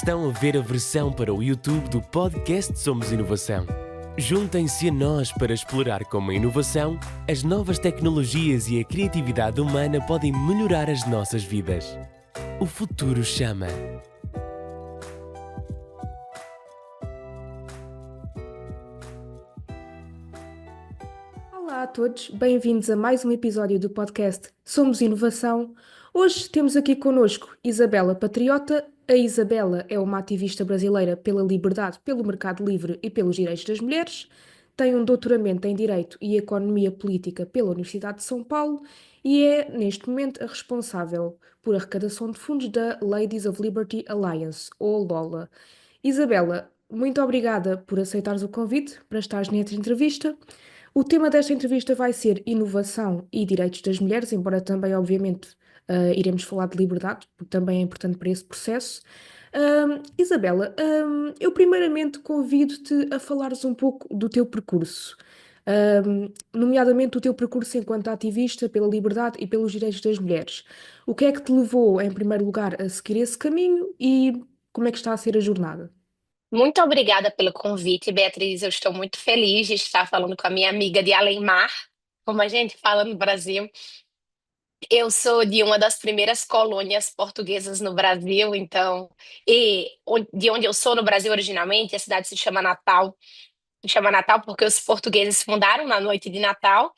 Estão a ver a versão para o YouTube do podcast Somos Inovação. Juntem-se a nós para explorar como a inovação, as novas tecnologias e a criatividade humana podem melhorar as nossas vidas. O futuro chama. Olá a todos, bem-vindos a mais um episódio do podcast Somos Inovação. Hoje temos aqui connosco Isabela Patriota. A Isabela é uma ativista brasileira pela liberdade, pelo mercado livre e pelos direitos das mulheres. Tem um doutoramento em Direito e Economia Política pela Universidade de São Paulo e é, neste momento, a responsável por arrecadação de fundos da Ladies of Liberty Alliance, ou LOLA. Isabela, muito obrigada por aceitares o convite para estares nesta entrevista. O tema desta entrevista vai ser inovação e direitos das mulheres, embora também, obviamente, iremos falar de liberdade, porque também é importante para esse processo. Isabela, eu primeiramente convido-te a falares um pouco do teu percurso, nomeadamente o teu percurso enquanto ativista pela liberdade e pelos direitos das mulheres. O que é que te levou, em primeiro lugar, a seguir esse caminho e como é que está a ser a jornada? Muito obrigada pelo convite, Beatriz. Eu estou muito feliz de estar falando com a minha amiga de Além-Mar, como a gente fala no Brasil. Eu sou de uma das primeiras colônias portuguesas no Brasil, então, de onde eu sou no Brasil originalmente, a cidade se chama Natal. Se chama Natal porque os portugueses fundaram na noite de Natal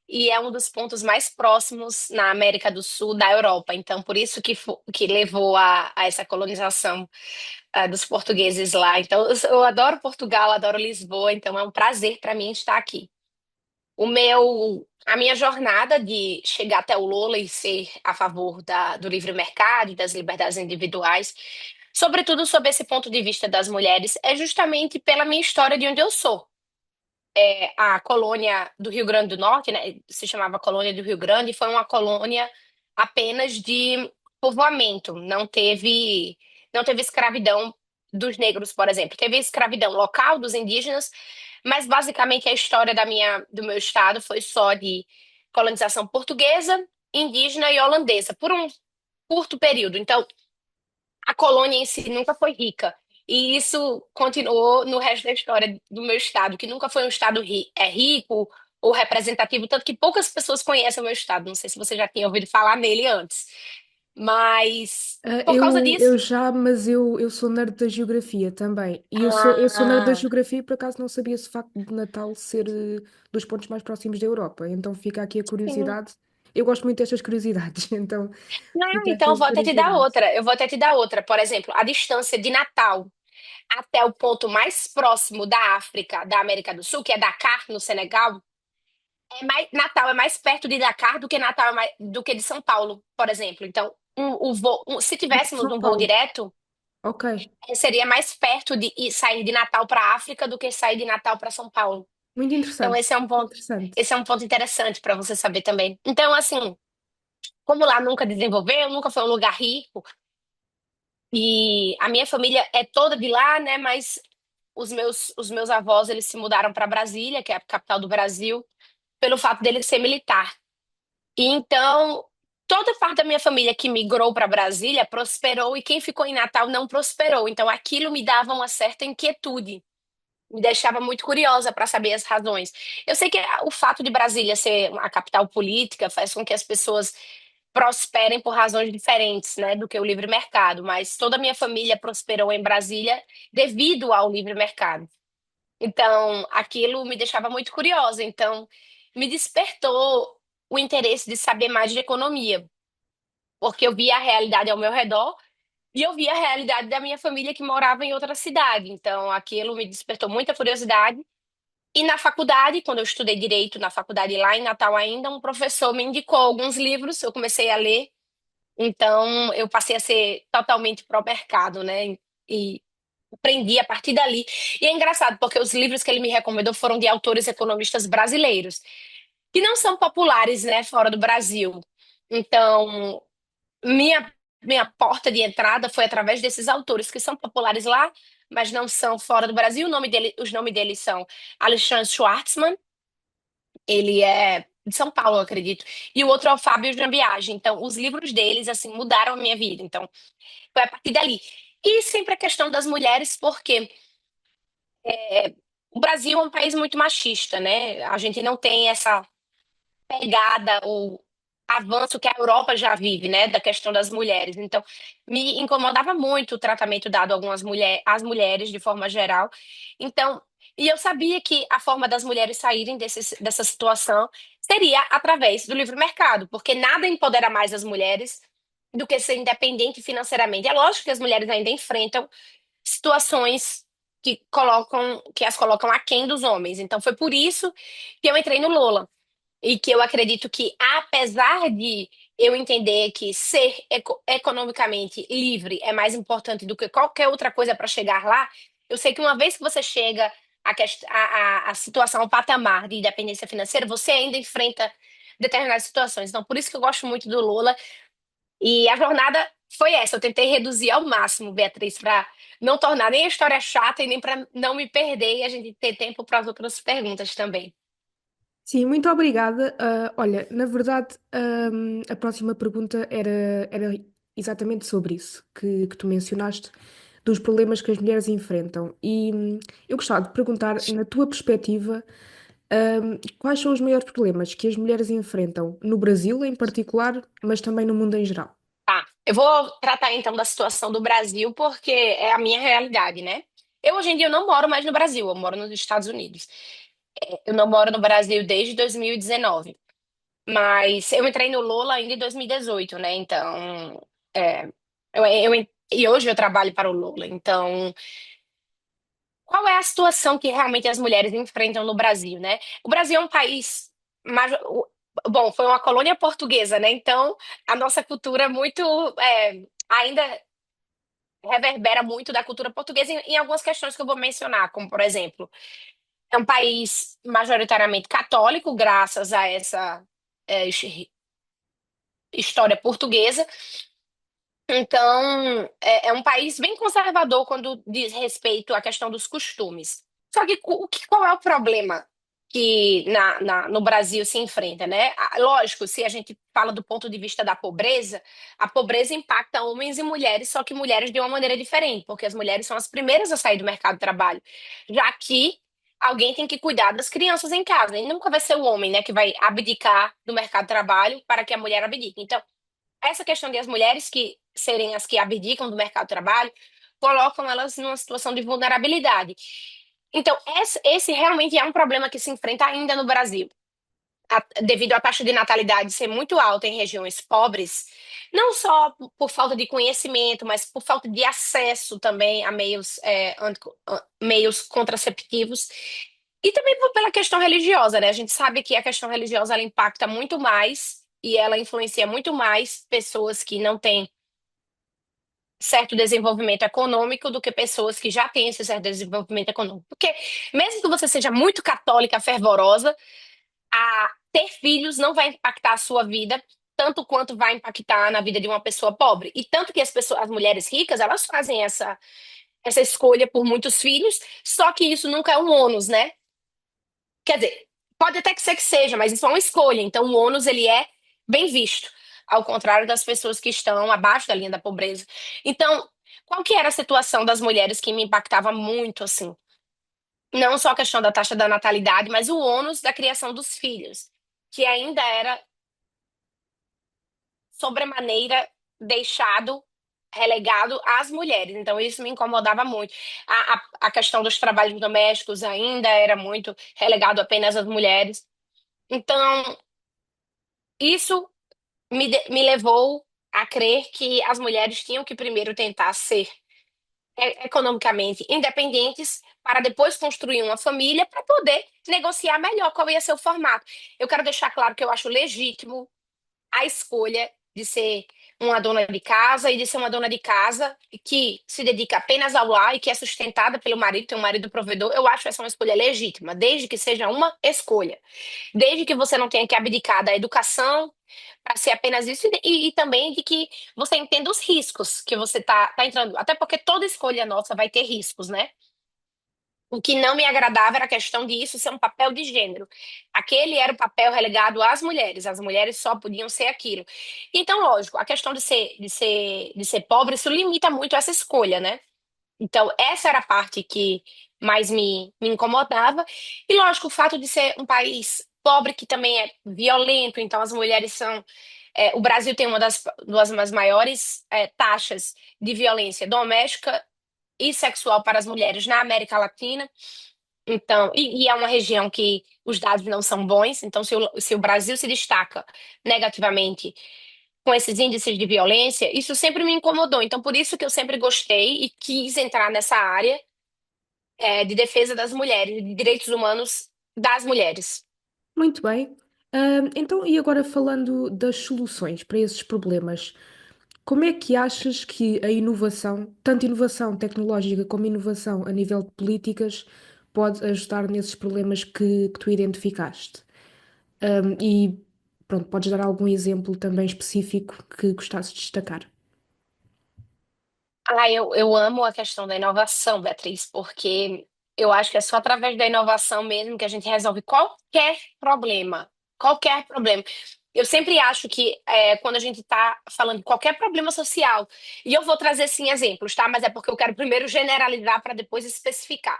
e é um dos pontos mais próximos na América do Sul da Europa. Então, por isso que levou a essa colonização dos portugueses lá. Então, eu adoro Portugal, adoro Lisboa, então é um prazer para mim estar aqui. A minha jornada de chegar até o Lula e ser a favor do livre mercado e das liberdades individuais, sobretudo sob esse ponto de vista das mulheres, é justamente pela minha história de onde eu sou. A colônia do Rio Grande do Norte, né, se chamava Colônia do Rio Grande, foi uma colônia apenas de povoamento, não teve escravidão dos negros, por exemplo. Teve escravidão local dos indígenas, mas basicamente a história do meu estado foi só de colonização portuguesa, indígena e holandesa, por um curto período. Então, a colônia em si nunca foi rica. E isso continuou no resto da história do meu estado, que nunca foi um estado rico ou representativo, tanto que poucas pessoas conhecem o meu estado. Não sei se você já tinha ouvido falar nele antes. Mas, Ah, por causa eu disso. já, mas eu sou nerd da geografia também. E eu sou nerd da Ah, geografia e por acaso não sabia se o facto de Natal ser dos pontos mais próximos da Europa. Então fica aqui a sim. curiosidade. Eu gosto muito destas curiosidades, então Não, fica então aqui eu a vou até te dar curiosidade. outra. Eu vou até te dar outra. Por exemplo, a distância de Natal até o ponto mais próximo da África, da América do Sul, que é Dakar, no Senegal. Natal é mais perto de Dakar do que do que de São Paulo, por exemplo. Então, se Do que tivéssemos São um voo Paulo. direto, Ok, seria mais perto de sair de Natal para a África do que sair de Natal para São Paulo. muito Então, interessante. Interessante. esse é um ponto interessante para você saber também. Então, assim, como lá nunca desenvolveu, nunca foi um lugar rico, e a minha família é toda de lá, né? Mas os meus avós, eles se mudaram para Brasília, que é a capital do Brasil, pelo fato dele ser militar. E então, toda parte da minha família que migrou para Brasília prosperou e quem ficou em Natal não prosperou. Então, aquilo me dava uma certa inquietude, me deixava muito curiosa para saber as razões. Eu sei que o fato de Brasília ser a capital política faz com que as pessoas prosperem por razões diferentes, né, do que o livre mercado, mas toda a minha família prosperou em Brasília devido ao livre mercado. Então, aquilo me deixava muito curiosa. Então, me despertou o interesse de saber mais de economia, porque eu via a realidade ao meu redor e eu via a realidade da minha família que morava em outra cidade. Então, aquilo me despertou muita curiosidade. E na faculdade, quando eu estudei direito na faculdade lá em Natal ainda, um professor me indicou alguns livros, eu comecei a ler. Então, eu passei a ser totalmente pró-mercado, né? E aprendi a partir dali. E é engraçado, porque os livros que ele me recomendou foram de autores economistas brasileiros, que não são populares, né, fora do Brasil. Então, minha porta de entrada foi através desses autores que são populares lá, mas não são fora do Brasil. Os nomes deles são Alexandre Schwartzman, ele é de São Paulo, eu acredito, e o outro é o Fábio Jambiage. Então, os livros deles, assim, mudaram a minha vida. Então, foi a partir dali. E sempre a questão das mulheres, porque o Brasil é um país muito machista, né? A gente não tem essa pegada ou avanço que a Europa já vive, né, da questão das mulheres. Então, me incomodava muito o tratamento dado a algumas mulheres, às mulheres de forma geral. Então, e eu sabia que a forma das mulheres saírem dessa situação seria através do livre mercado, porque nada empodera mais as mulheres do que ser independente financeiramente. É lógico que as mulheres ainda enfrentam situações que as colocam aquém dos homens. Então, foi por isso que eu entrei no Lola. E que eu acredito que, apesar de eu entender que ser economicamente livre é mais importante do que qualquer outra coisa para chegar lá, eu sei que uma vez que você chega a situação, ao patamar de independência financeira, você ainda enfrenta determinadas situações. Então, por isso que eu gosto muito do Lula. E a jornada foi essa. Eu tentei reduzir ao máximo, Beatriz, para não tornar nem a história chata e nem para não me perder e a gente ter tempo para as outras perguntas também. Sim, muito obrigada. Olha, na verdade, a próxima pergunta era exatamente sobre isso que tu mencionaste, dos problemas que as mulheres enfrentam. E eu gostava de perguntar, na tua perspectiva, quais são os maiores problemas que as mulheres enfrentam no Brasil em particular, mas também no mundo em geral? Tá, eu vou tratar então da situação do Brasil, porque é a minha realidade, né? Eu hoje em dia eu não moro mais no Brasil, eu moro nos Estados Unidos. Eu não moro no Brasil desde 2019, mas eu entrei no Lola ainda em 2018, né? Então, é, e hoje eu trabalho para o Lola. Então, qual é a situação que realmente as mulheres enfrentam no Brasil, né? O Brasil é um país, bom, foi uma colônia portuguesa, né? Então, a nossa cultura é muito, ainda reverbera muito da cultura portuguesa em algumas questões que eu vou mencionar, como, por exemplo, é um país majoritariamente católico, graças a essa história portuguesa. Então, é um país bem conservador quando diz respeito à questão dos costumes. Só que qual é o problema que no Brasil se enfrenta, né? Lógico, se a gente fala do ponto de vista da pobreza, a pobreza impacta homens e mulheres, só que mulheres de uma maneira diferente, porque as mulheres são as primeiras a sair do mercado de trabalho, já que alguém tem que cuidar das crianças em casa, e nunca vai ser o homem, né, que vai abdicar do mercado de trabalho para que a mulher abdique. Então, essa questão de as mulheres que serem as que abdicam do mercado de trabalho colocam elas numa situação de vulnerabilidade. Então, esse realmente é um problema que se enfrenta ainda no Brasil. Devido à taxa de natalidade ser muito alta em regiões pobres, não só por falta de conhecimento, mas por falta de acesso também a meios contraceptivos. E também pela questão religiosa, né? A gente sabe que a questão religiosa ela impacta muito mais e ela influencia muito mais pessoas que não têm certo desenvolvimento econômico do que pessoas que já têm esse certo desenvolvimento econômico. Porque mesmo que você seja muito católica, fervorosa, ter filhos não vai impactar a sua vida tanto quanto vai impactar na vida de uma pessoa pobre. E tanto que as mulheres ricas, elas fazem essa escolha por muitos filhos, só que isso nunca é um ônus, né? Quer dizer, pode até que ser que seja, mas isso é uma escolha. Então, o ônus, ele é bem visto, ao contrário das pessoas que estão abaixo da linha da pobreza. Então, qual que era a situação das mulheres que me impactava muito, assim? Não só a questão da taxa da natalidade, mas o ônus da criação dos filhos, que ainda era sobremaneira deixado relegado às mulheres. Então, isso me incomodava muito. A questão dos trabalhos domésticos ainda era muito relegado apenas às mulheres. Então, isso me levou a crer que as mulheres tinham que primeiro tentar ser economicamente independentes para depois construir uma família para poder negociar melhor qual ia ser o formato. Eu quero deixar claro que eu acho legítimo a escolha de ser uma dona de casa e de ser uma dona de casa que se dedica apenas ao lar e que é sustentada pelo marido, tem um marido provedor, eu acho essa uma escolha legítima, desde que seja uma escolha. Desde que você não tenha que abdicar da educação para ser apenas isso e também de que você entenda os riscos que você tá entrando. Até porque toda escolha nossa vai ter riscos, né? O que não me agradava era a questão de isso ser um papel de gênero. Aquele era o papel relegado às mulheres. As mulheres só podiam ser aquilo. Então, lógico, a questão de ser pobre, isso limita muito essa escolha, né? Então, essa era a parte que mais me incomodava. E, lógico, o fato de ser um país pobre, que também é violento, então as mulheres são. O Brasil tem uma das maiores taxas de violência doméstica e sexual para as mulheres na América Latina. Então, e é uma região que os dados não são bons. Então, se o Brasil se destaca negativamente com esses índices de violência, isso sempre me incomodou. Então, por isso que eu sempre gostei e quis entrar nessa área, de defesa das mulheres, de direitos humanos das mulheres. Muito bem. Então, e agora falando das soluções para esses problemas, como é que achas que a inovação, tanto inovação tecnológica como inovação a nível de políticas, pode ajudar nesses problemas que tu identificaste? E pronto, podes dar algum exemplo também específico que gostasses de destacar? Eu amo a questão da inovação, Beatriz, porque eu acho que é só através da inovação mesmo que a gente resolve qualquer problema. Qualquer problema. Eu sempre acho que quando a gente está falando de qualquer problema social, e eu vou trazer sim exemplos, tá? Mas é porque eu quero primeiro generalizar para depois especificar.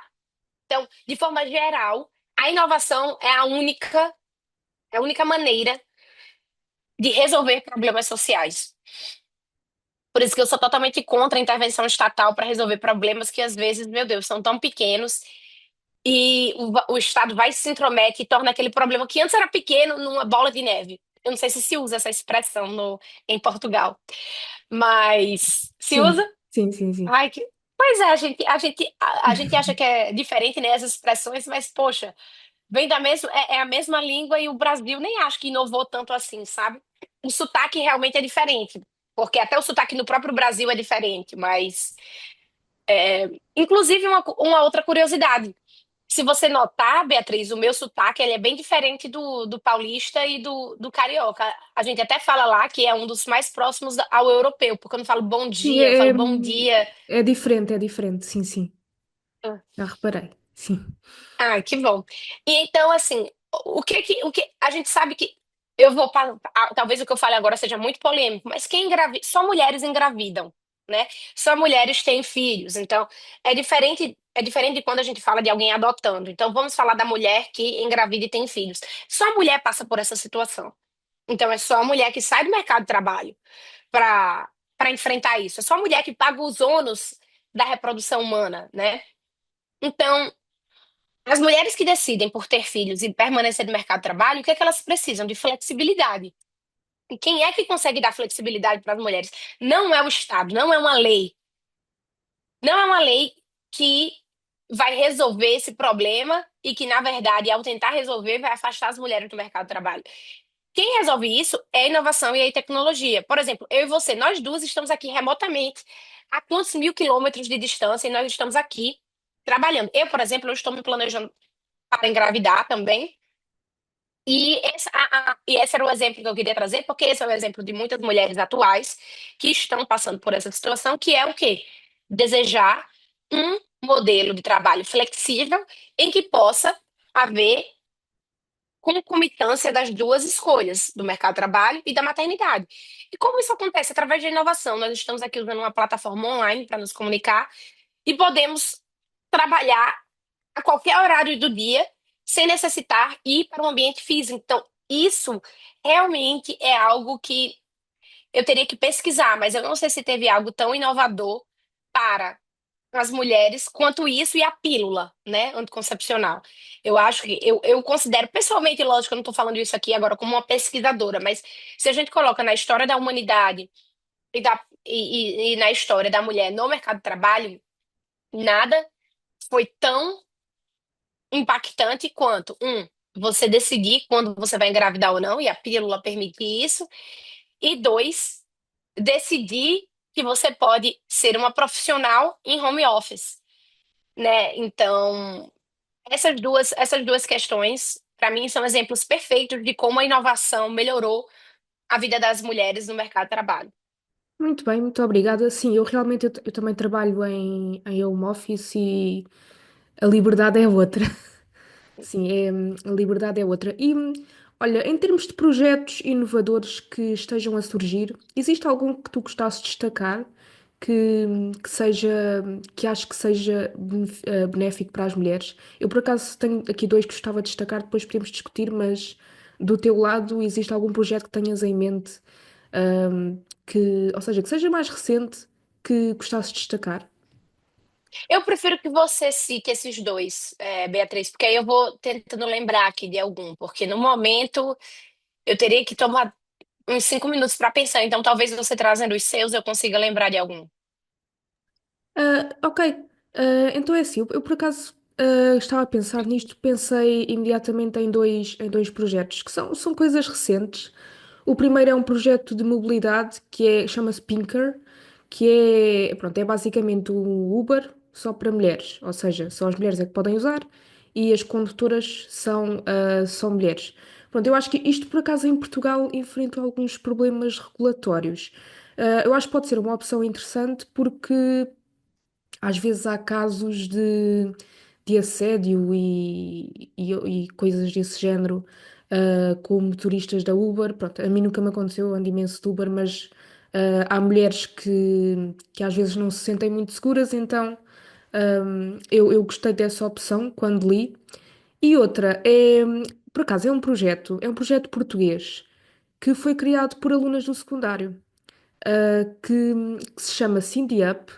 Então, de forma geral, a inovação é a única maneira de resolver problemas sociais. Por isso que eu sou totalmente contra a intervenção estatal para resolver problemas que, às vezes, meu Deus, são tão pequenos e o Estado vai se intromete e torna aquele problema que antes era pequeno numa bola de neve. Eu não sei se usa essa expressão em Portugal, mas se Sim, usa? sim, sim, sim. Ai, pois é, a gente acha que é diferente, né, essas expressões, mas, poxa, vem é a mesma língua e o Brasil nem acho que inovou tanto assim, sabe? O sotaque realmente é diferente, porque até o sotaque no próprio Brasil é diferente, mas inclusive uma outra curiosidade. Se você notar, Beatriz, o meu sotaque ele é bem diferente do paulista e do carioca. A gente até fala lá que é um dos mais próximos ao europeu, porque eu não falo bom Sim, dia, eu falo bom dia. é diferente, sim, sim. Já reparei, sim. Ah, que bom. E então, assim, o que a gente sabe que eu vou talvez o que eu fale agora seja muito polêmico, mas quem engravida, só mulheres engravidam, né? Só mulheres têm filhos. Então, é diferente de quando a gente fala de alguém adotando. Então, vamos falar da mulher que engravida e tem filhos. Só a mulher passa por essa situação. Então, é só a mulher que sai do mercado de trabalho para enfrentar isso. É só a mulher que paga os ônus da reprodução humana, né? Então, as mulheres que decidem por ter filhos e permanecer no mercado de trabalho, o que é que elas precisam? De flexibilidade. E quem é que consegue dar flexibilidade para as mulheres? Não é o Estado, não é uma lei. Não é uma lei que vai resolver esse problema e que, na verdade, ao tentar resolver, vai afastar as mulheres do mercado de trabalho. Quem resolve isso é a inovação e a tecnologia. Por exemplo, eu e você, nós duas estamos aqui remotamente, a quantos mil quilômetros de distância, e nós estamos aqui trabalhando. Eu, por exemplo, eu estou me planejando para engravidar também. E esse era o exemplo que eu queria trazer, porque esse é o exemplo de muitas mulheres atuais que estão passando por essa situação, que é o quê? Desejar um modelo de trabalho flexível em que possa haver concomitância das duas escolhas, do mercado de trabalho e da maternidade. E como isso acontece? Através da inovação. Nós estamos aqui usando uma plataforma online para nos comunicar e podemos trabalhar a qualquer horário do dia, sem necessitar ir para um ambiente físico. Então, isso realmente é algo que eu teria que pesquisar, mas eu não sei se teve algo tão inovador para as mulheres quanto isso e a pílula, né, anticoncepcional. Eu acho que eu considero pessoalmente, lógico, eu não estou falando isso aqui agora como uma pesquisadora, mas se a gente coloca na história da humanidade e na história da mulher no mercado de trabalho, nada foi tão impactante quanto, você decidir quando você vai engravidar ou não, e a pílula permite isso, e dois, decidir que você pode ser uma profissional em home office, né? Então, essas duas questões, para mim, são exemplos perfeitos de como a inovação melhorou a vida das mulheres no mercado de trabalho. Muito bem, muito obrigada. Sim, eu realmente eu também trabalho em home office A liberdade é outra. Sim, a liberdade é outra. E olha, em termos de projetos inovadores que estejam a surgir, existe algum que tu gostasses de destacar que seja, que acho que seja benéfico para as mulheres? Eu, por acaso, tenho aqui dois que gostava de destacar, depois podemos discutir, mas do teu lado, existe algum projeto que tenhas em mente, ou seja, que seja mais recente, que gostasses de destacar? Eu prefiro que você cite esses dois, Beatriz, porque aí eu vou tentando lembrar aqui de algum, porque no momento eu teria que tomar uns 5 minutos para pensar, então talvez você trazendo os seus eu consiga lembrar de algum. Ok. Então é assim, eu por acaso estava a pensar nisto, pensei imediatamente em dois projetos que são coisas recentes. O primeiro é um projeto de mobilidade chama-se Pinker, pronto, é basicamente um Uber só para mulheres, ou seja, só as mulheres é que podem usar e as condutoras são mulheres. Pronto, eu acho que isto por acaso em Portugal enfrenta alguns problemas regulatórios. Eu acho que pode ser uma opção interessante porque às vezes há casos de assédio e coisas desse género, com motoristas da Uber. Pronto, a mim nunca me aconteceu, eu ando imenso de Uber, mas há mulheres que às vezes não se sentem muito seguras, então eu gostei dessa opção quando li. E outra por acaso, é um projeto português que foi criado por alunas do secundário que se chama Cindy Up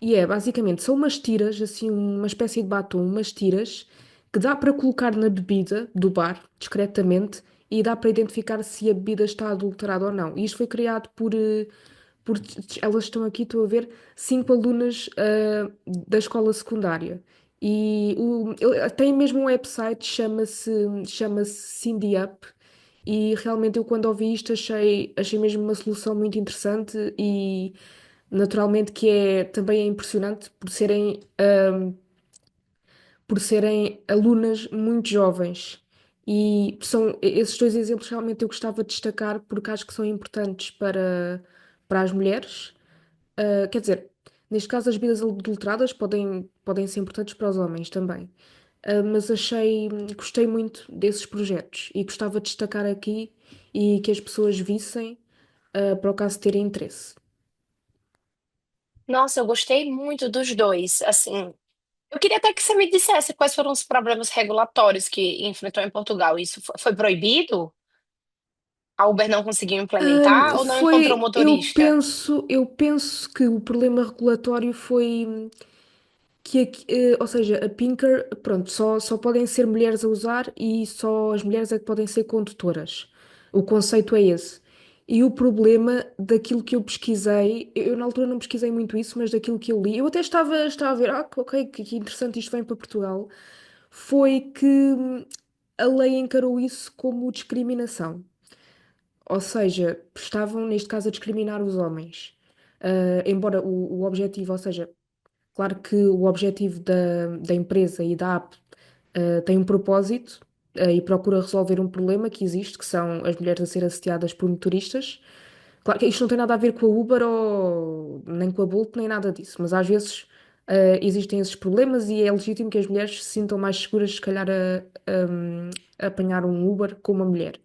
e basicamente são umas tiras, assim, uma espécie de batom, umas tiras que dá para colocar na bebida do bar, discretamente, e dá para identificar se a bebida está adulterada ou não. E isto foi criado elas estão aqui, estou a ver, 5 alunas da escola secundária. E tem mesmo um website, chama-se Cindy Up, e realmente eu quando ouvi isto achei mesmo uma solução muito interessante e naturalmente que também é impressionante por serem alunas muito jovens. E esses dois exemplos realmente eu gostava de destacar porque acho que são importantes para as mulheres. Quer dizer, neste caso as bebidas adulteradas podem ser importantes para os homens também. Mas gostei muito desses projetos e gostava de destacar aqui e que as pessoas vissem, para o caso de terem interesse. Nossa, eu gostei muito dos dois. Assim, eu queria até que você me dissesse quais foram os problemas regulatórios que enfrentou em Portugal. Isso foi proibido? A Uber não conseguiu implementar ou não encontrou motorista? Eu penso que o problema regulatório foi ou seja, a Pinker, pronto, só podem ser mulheres a usar e só as mulheres é que podem ser condutoras. O conceito é esse. E o problema daquilo que eu pesquisei, eu na altura não pesquisei muito isso, mas daquilo que eu li, eu até estava a ver, ok, que interessante, isto vem para Portugal, foi que a lei encarou isso como discriminação. Ou seja, estavam, neste caso, a discriminar os homens. Embora o objetivo, ou seja, claro que o objetivo da empresa e da app tem um propósito e procura resolver um problema que existe, que são as mulheres a ser assediadas por motoristas. Claro que isto não tem nada a ver com a Uber ou nem com a Bolt, nem nada disso, mas às vezes existem esses problemas e é legítimo que as mulheres se sintam mais seguras, se calhar, a apanhar um Uber com uma mulher.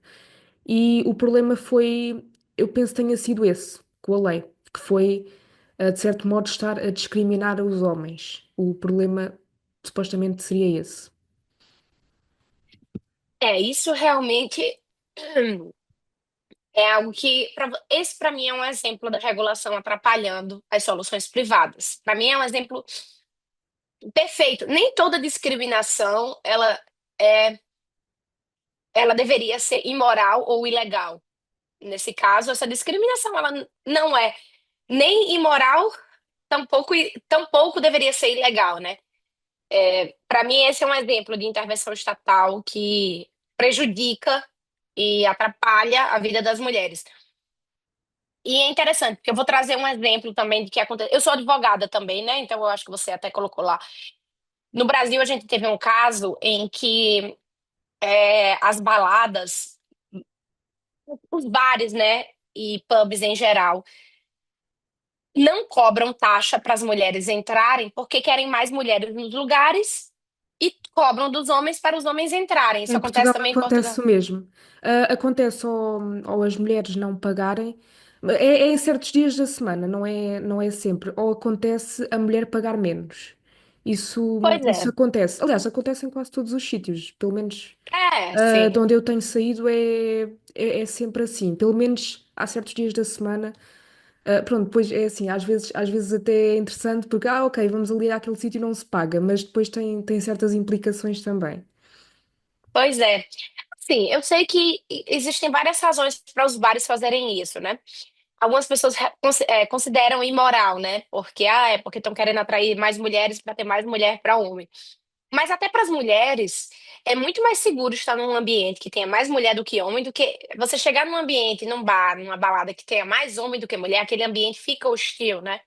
E o problema foi, eu penso que tenha sido esse, com a lei, que foi, de certo modo, estar a discriminar os homens. O problema supostamente seria esse. Isso realmente é algo que, esse para mim é um exemplo da regulação atrapalhando as soluções privadas. Para mim é um exemplo perfeito. Nem toda discriminação é, ela deveria ser imoral ou ilegal. Nesse caso, essa discriminação ela não é nem imoral, tampouco deveria ser ilegal, né? Para mim, esse é um exemplo de intervenção estatal que prejudica e atrapalha a vida das mulheres. E é interessante, porque eu vou trazer um exemplo também de que aconteceu. Eu sou advogada também, né? Então eu acho que você até colocou lá. No Brasil, a gente teve um caso em que as baladas, os bares, né? E pubs em geral, não cobram taxa para as mulheres entrarem porque querem mais mulheres nos lugares e cobram dos homens para os homens entrarem. Isso Em acontece Portugal também em acontece Portugal. o mesmo. Acontece ou as mulheres não pagarem, é em certos dias da semana, não é sempre. Ou acontece a mulher pagar menos. Isso, Pois isso é. acontece. Aliás, acontece em quase todos os sítios. Pelo menos É, de sim. onde eu tenho saído é sempre assim. Pelo menos há certos dias da semana. Pronto, depois é assim, às vezes até é interessante porque, ok, vamos ali àquele sítio e não se paga, mas depois tem certas implicações também. Pois é. Sim, eu sei que existem várias razões para os bares fazerem isso, né? Algumas pessoas consideram imoral, né? Porque é porque estão querendo atrair mais mulheres para ter mais mulher para homem. Mas até para as mulheres é muito mais seguro estar num ambiente que tenha mais mulher do que homem do que você chegar num ambiente, num bar, numa balada que tenha mais homem do que mulher, aquele ambiente fica hostil, né?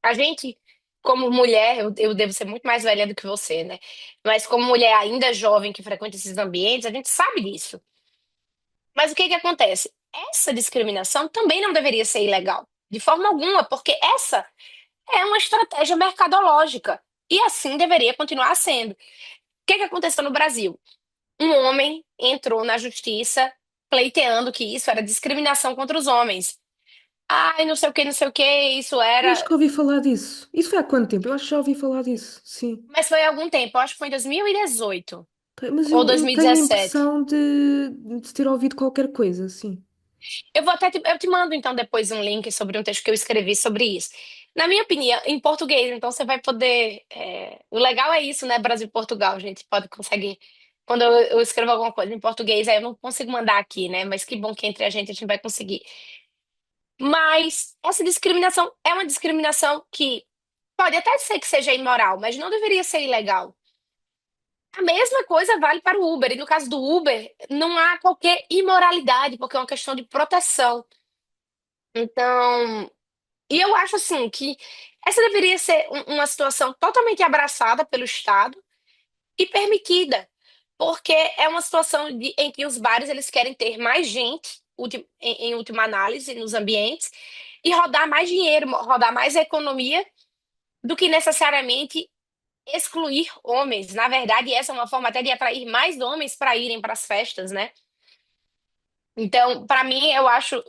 A gente, como mulher, eu devo ser muito mais velha do que você, né? Mas como mulher ainda jovem que frequenta esses ambientes, a gente sabe disso. Mas o que que acontece? Essa discriminação também não deveria ser ilegal, de forma alguma, porque essa é uma estratégia mercadológica e assim deveria continuar sendo. O que que aconteceu no Brasil? Um homem entrou na justiça pleiteando que isso era discriminação contra os homens. Ai, não sei o que, não sei o que, isso Eu acho era. que ouvi falar disso. Isso foi há quanto tempo? Eu acho que já ouvi falar disso, sim. Mas foi há algum tempo, eu acho que foi em 2018 Mas ou eu tenho a 2017. impressão de ter ouvido qualquer coisa, sim. Eu te mando então depois um link sobre um texto que eu escrevi sobre isso. Na minha opinião, em português, então você vai poder. O legal é isso, né? Brasil e Portugal, a gente pode conseguir. Quando eu escrevo alguma coisa em português, aí eu não consigo mandar aqui, né? Mas que bom que entre a gente vai conseguir. Mas essa discriminação é uma discriminação que pode até ser que seja imoral, mas não deveria ser ilegal. A mesma coisa vale para o Uber. E no caso do Uber, não há qualquer imoralidade, porque é uma questão de proteção. Então, e eu acho assim que essa deveria ser uma situação totalmente abraçada pelo Estado e permitida, porque é uma situação em que os bares eles querem ter mais gente, em última análise, nos ambientes, e rodar mais dinheiro, rodar mais economia, do que necessariamente excluir homens. Na verdade, essa é uma forma até de atrair mais homens para irem para as festas, né? Então, para mim, eu acho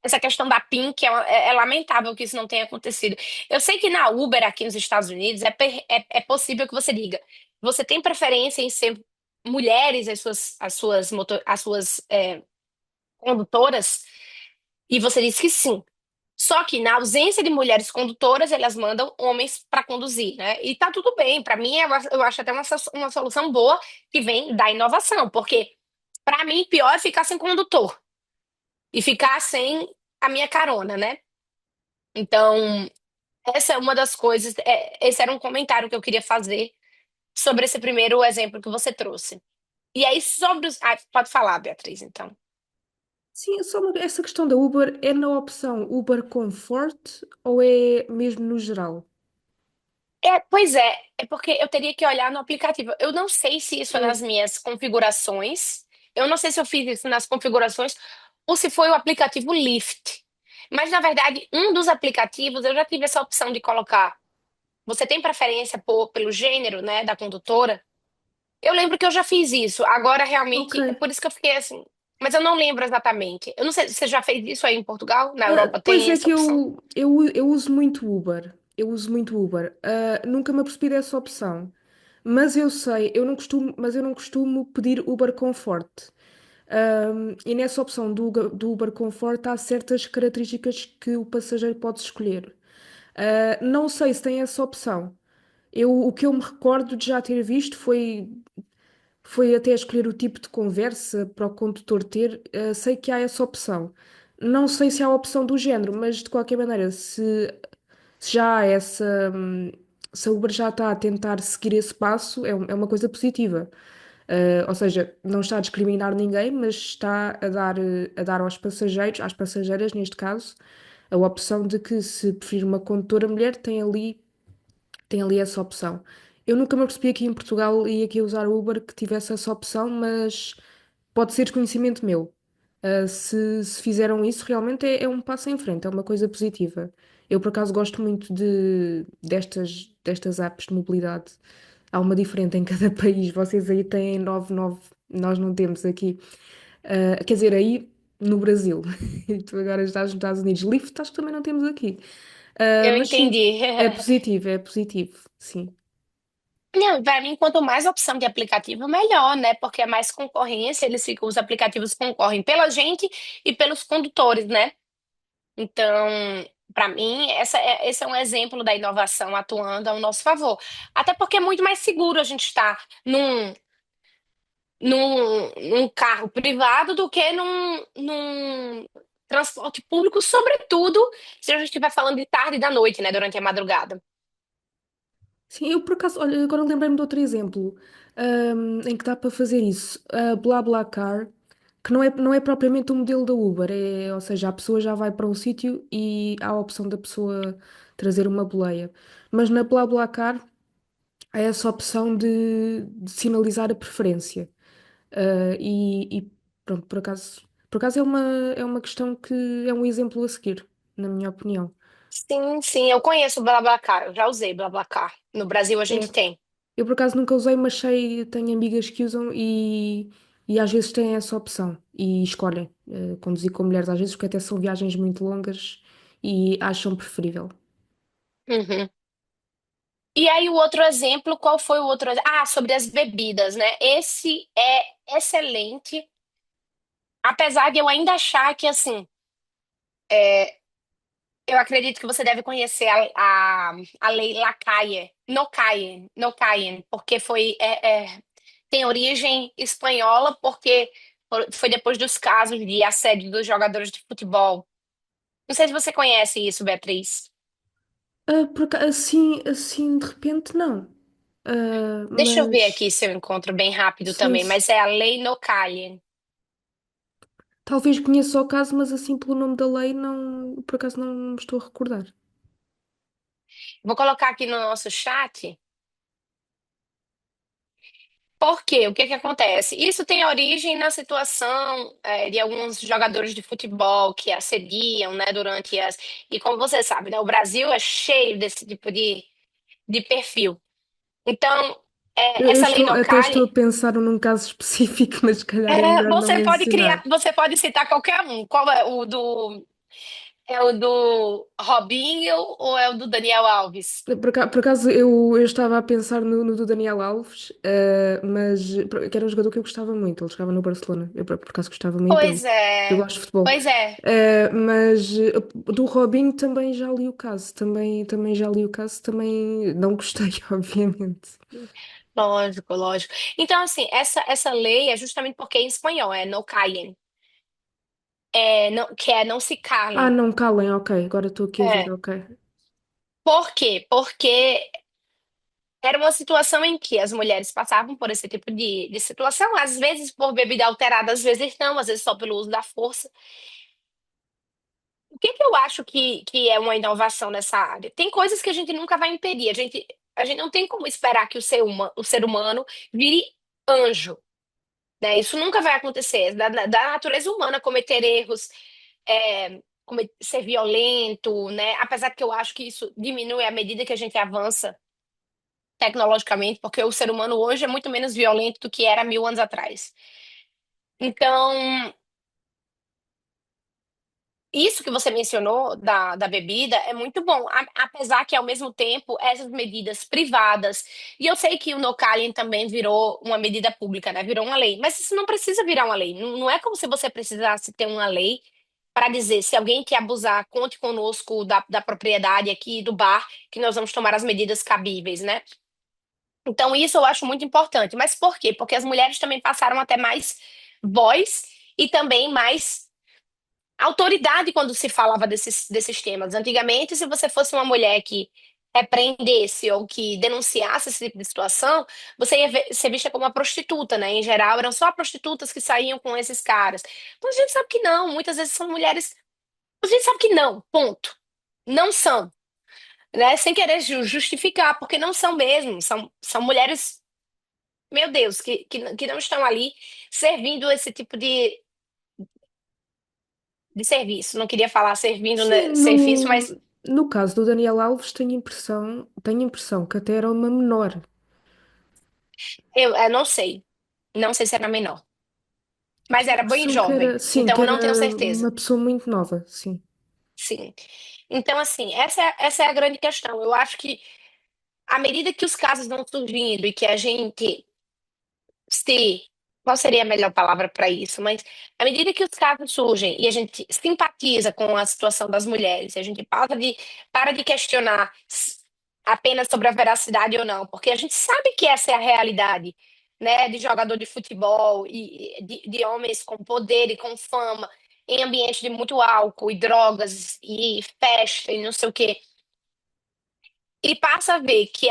essa questão da PIN, que é lamentável que isso não tenha acontecido. Eu sei que na Uber aqui nos Estados Unidos é possível que você diga, você tem preferência em ser mulheres as suas condutoras? E você diz que sim. Só que na ausência de mulheres condutoras, elas mandam homens para conduzir, né? E tá tudo bem. Para mim, eu acho até uma solução boa que vem da inovação, porque para mim, pior é ficar sem condutor e ficar sem a minha carona, né? Então, essa é uma das coisas. Esse era um comentário que eu queria fazer sobre esse primeiro exemplo que você trouxe. E aí, sobre os. Ah, pode falar, Beatriz, então. Sim, essa questão da Uber é na opção Uber Comfort ou é mesmo no geral? Pois é porque eu teria que olhar no aplicativo. Eu não sei se isso é nas É. minhas configurações. Eu não sei se eu fiz isso nas configurações ou se foi o aplicativo Lyft. Mas, na verdade, um dos aplicativos eu já tive essa opção de colocar. Você tem preferência pelo gênero, né, da condutora? Eu lembro que eu já fiz isso. Agora, Ok. realmente, é por isso que eu fiquei assim. Mas eu não lembro exatamente. Eu não sei, você já fez isso aí em Portugal? Na Europa Pois tem é essa que opção? eu uso muito Uber. Eu uso muito Uber. Nunca me apercebi dessa opção. Mas eu sei, eu não costumo pedir Uber Comfort. E nessa opção do Uber Comfort há certas características que o passageiro pode escolher. Não sei se tem essa opção. O que eu me recordo de já ter visto foi até escolher o tipo de conversa para o condutor ter. Sei que há essa opção. Não sei se há a opção do género, mas de qualquer maneira, se já há se a Uber já está a tentar seguir esse passo, é uma coisa positiva. Ou seja, não está a discriminar ninguém, mas está a dar aos passageiros, às passageiras neste caso, a opção de que se preferir uma condutora mulher, tem ali essa opção. Eu nunca me apercebi aqui em Portugal e aqui a usar o Uber que tivesse essa opção, mas pode ser desconhecimento meu. Se fizeram isso, realmente é um passo em frente, é uma coisa positiva. Eu, por acaso, gosto muito destas apps de mobilidade. Há uma diferente em cada país. Vocês aí têm 99, nós não temos aqui. Quer dizer, aí no Brasil. E tu agora estás nos Estados Unidos. Lyft, acho que também não temos aqui. Eu Mas sim, entendi. é positivo, sim. Não, para mim, quanto mais opção de aplicativo, melhor, né? Porque é mais concorrência, os aplicativos concorrem pela gente e pelos condutores, né? Então, para mim, esse é um exemplo da inovação atuando ao nosso favor. Até porque é muito mais seguro a gente estar num carro privado do que num transporte público, sobretudo se a gente estiver falando de tarde e da noite, né? Durante a madrugada. Sim, eu por acaso, olha, agora lembrei-me de outro exemplo, em que dá para fazer isso. A BlaBlaCar, que não é propriamente o modelo da Uber, ou seja, a pessoa já vai para um sítio e há a opção da pessoa trazer uma boleia. Mas na BlaBlaCar há essa opção de sinalizar a preferência. E pronto, por acaso é uma questão que é um exemplo a seguir, na minha opinião. Sim, sim, eu conheço o BlaBlaCar, eu já usei BlaBlaCar. No Brasil a gente É, tem. eu por acaso nunca usei, mas tenho amigas que usam e às vezes têm essa opção e escolhem conduzir com mulheres, às vezes porque até são viagens muito longas e acham preferível. Uhum. E aí, o outro exemplo, qual foi o outro? Ah, sobre as bebidas, né? Esse é excelente, apesar de eu ainda achar que, assim, eu acredito que você deve conhecer a lei Lacaille, no Cayen, porque tem origem espanhola, porque foi depois dos casos de assédio dos jogadores de futebol. Não sei se você conhece isso, Beatriz. Assim, de repente, não. Deixa eu ver Mas aqui se eu encontro bem rápido sim, também, mas é a lei no Cayen. talvez conheça o caso, mas assim pelo nome da lei, não, por acaso não me estou a recordar. Vou colocar aqui no nosso chat. Por quê? O que que acontece? Isso tem origem na situação, de alguns jogadores de futebol que assediam, né, durante as. E como você sabe, né, o Brasil é cheio desse tipo de perfil. Então, essa lei no Até estou a Cali, pensar num caso específico, mas se calhar é melhor não você pode criar, mencionar. você pode citar qualquer um. Qual é o do. É o do Robinho ou é o do Daniel Alves? Por acaso eu estava a pensar no do Daniel Alves, mas que era um jogador que eu gostava muito. Ele jogava no Barcelona. Eu por acaso gostava muito dele. Pois Eu é, gosto de futebol. pois é. Mas do Robinho também já li o caso. Também já li o caso. Também não gostei, obviamente. Lógico, lógico. Então, assim, essa lei é justamente porque em espanhol é no callen, que é não se Ah, calem. não, calem, ok. Agora estou aqui a ver, É. ok. Por quê? Porque era uma situação em que as mulheres passavam por esse tipo de situação, às vezes por bebida alterada, às vezes não, às vezes só pelo uso da força. O que que eu acho que é uma inovação nessa área? Tem coisas que a gente nunca vai impedir. A gente não tem como esperar que o ser humano vire anjo, né? Isso nunca vai acontecer. É da natureza humana cometer erros, ser violento, né? Apesar que eu acho que isso diminui à medida que a gente avança tecnologicamente, porque o ser humano hoje é muito menos violento do que era 1000 anos atrás. Então, isso que você mencionou da bebida é muito bom, apesar que, ao mesmo tempo, essas medidas privadas, e eu sei que o no-calling também virou uma medida pública, né? Virou uma lei, mas isso não precisa virar uma lei. Não é como se você precisasse ter uma lei para dizer, se alguém quer abusar, conte conosco da propriedade aqui, do bar, que nós vamos tomar as medidas cabíveis, né? Então, isso eu acho muito importante. Mas por quê? Porque as mulheres também passaram a ter mais voz e também mais autoridade quando se falava desses temas. Antigamente, se você fosse uma mulher que repreendesse ou que denunciasse esse tipo de situação, você ia ser vista como uma prostituta, né? Em geral, eram só prostitutas que saíam com esses caras. Mas a gente sabe que não, muitas vezes são mulheres. A gente sabe que não, ponto. Não são, né? Sem querer justificar, porque não são mesmo. São mulheres, meu Deus, que não estão ali servindo esse tipo de serviço. Não queria falar servindo, Sim, né, serviço, mas no caso do Daniel Alves, tenho a impressão que até era uma menor. Eu não sei. Não sei se era menor. Mas Tinha a era bem impressão que jovem. era, sim, Então que eu não tenho era certeza. uma pessoa muito nova, sim. Sim. Então, assim, essa é a grande questão. Eu acho que à medida que os casos vão surgindo e que a gente se. Qual seria a melhor palavra para isso? Mas à medida que os casos surgem e a gente simpatiza com a situação das mulheres, e a gente para de questionar apenas sobre a veracidade ou não, porque a gente sabe que essa é a realidade, né, de jogador de futebol e de homens com poder e com fama em ambiente de muito álcool e drogas e festa e não sei o quê. E passa a ver que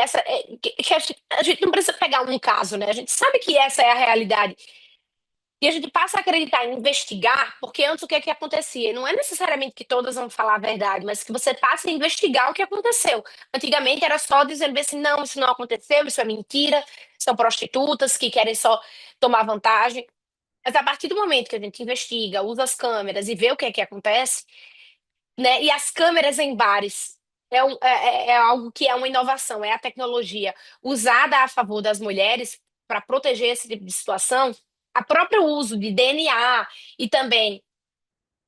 que a gente não precisa pegar um caso, né? A gente sabe que essa é a realidade. E a gente passa a acreditar em investigar, porque antes o que é que acontecia? Não é necessariamente que todas vão falar a verdade, mas que você passe a investigar o que aconteceu. Antigamente era só dizendo assim, não, isso não aconteceu, isso é mentira, são prostitutas que querem só tomar vantagem. Mas a partir do momento que a gente investiga, usa as câmeras e vê o que é que acontece, né? E as câmeras em bares é algo que é uma inovação, é a tecnologia usada a favor das mulheres para proteger esse tipo de situação. A próprio uso de DNA e também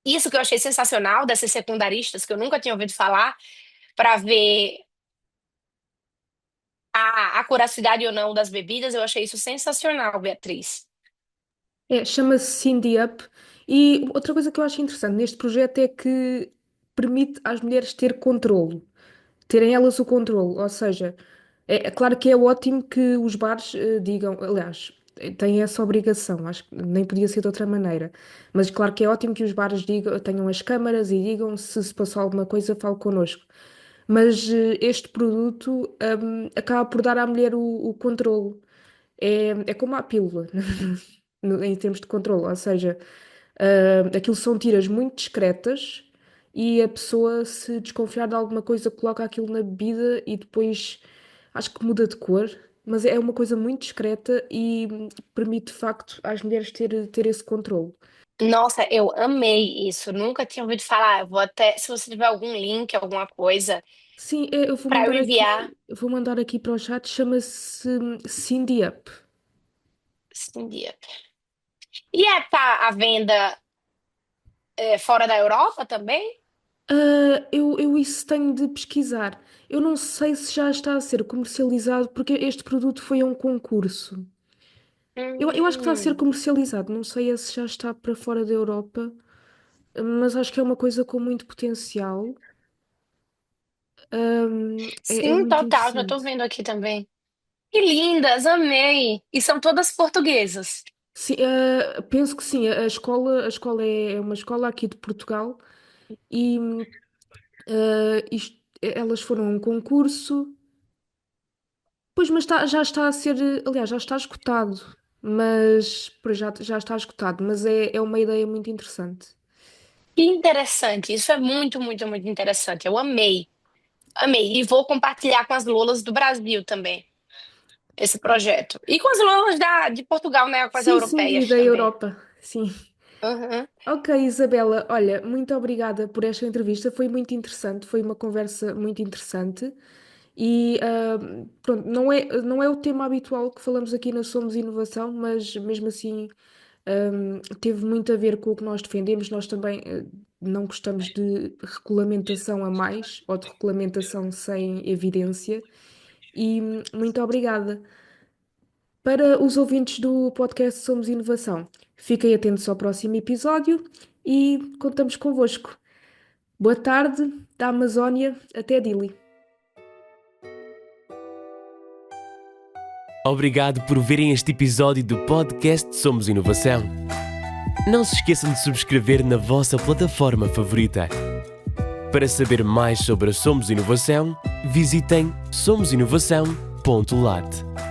isso que eu achei sensacional dessas secundaristas que eu nunca tinha ouvido falar para ver a curacidade ou não das bebidas, eu achei isso sensacional, Beatriz. É, chama-se Cindy Up. E outra coisa que eu acho interessante neste projeto é que permite às mulheres ter controlo, terem elas o controlo. Ou seja, é claro que é ótimo que os bares digam, aliás, têm essa obrigação, acho que nem podia ser de outra maneira. Mas claro que é ótimo que os bares digam, tenham as câmaras e digam se passar alguma coisa, fale connosco. Mas este produto acaba por dar à mulher o controlo. É como a pílula, em termos de controle, ou seja, aquilo são tiras muito discretas e a pessoa, se desconfiar de alguma coisa, coloca aquilo na bebida e depois acho que muda de cor, mas é uma coisa muito discreta e permite de facto às mulheres ter esse controle. Nossa, eu amei isso. Nunca tinha ouvido falar. Eu vou até, se você tiver algum link, alguma coisa Sim, eu para eu enviar, vou mandar aqui para o chat, chama-se Cindy Up. sim, dia. E tá à venda fora da Europa também? Eu isso tenho de pesquisar. Eu não sei se já está a ser comercializado, porque este produto foi a um concurso. Eu acho que está a ser Hum, comercializado, não sei se já está para fora da Europa, mas acho que é uma coisa com muito potencial. É sim, muito total. Já estou interessante. vendo aqui também. Que lindas, amei. E são todas portuguesas. Sim, penso que sim, a escola é uma escola aqui de Portugal e elas foram a um concurso. Pois, mas já está a ser, aliás, já está esgotado, mas pois já está esgotado, mas é uma ideia muito interessante. Que interessante. Isso é muito, muito, muito interessante. Eu amei. Amei. E vou compartilhar com as Lolas do Brasil também, esse projeto. E com as Lolas de Portugal, né? Com as Sim, sim, e europeias da também. Europa, sim. Uhum. Ok, Isabela, olha, muito obrigada por esta entrevista, foi muito interessante, foi uma conversa muito interessante e pronto, não é o tema habitual que falamos aqui na Somos Inovação, mas mesmo assim teve muito a ver com o que nós defendemos. Nós também não gostamos de regulamentação a mais ou de regulamentação sem evidência. E muito obrigada. Para os ouvintes do podcast Somos Inovação, fiquem atentos ao próximo episódio e contamos convosco. Boa tarde, da Amazónia até Dili. Obrigado por verem este episódio do podcast Somos Inovação. Não se esqueçam de subscrever na vossa plataforma favorita. Para saber mais sobre a Somos Inovação, visitem somosinovação.lat.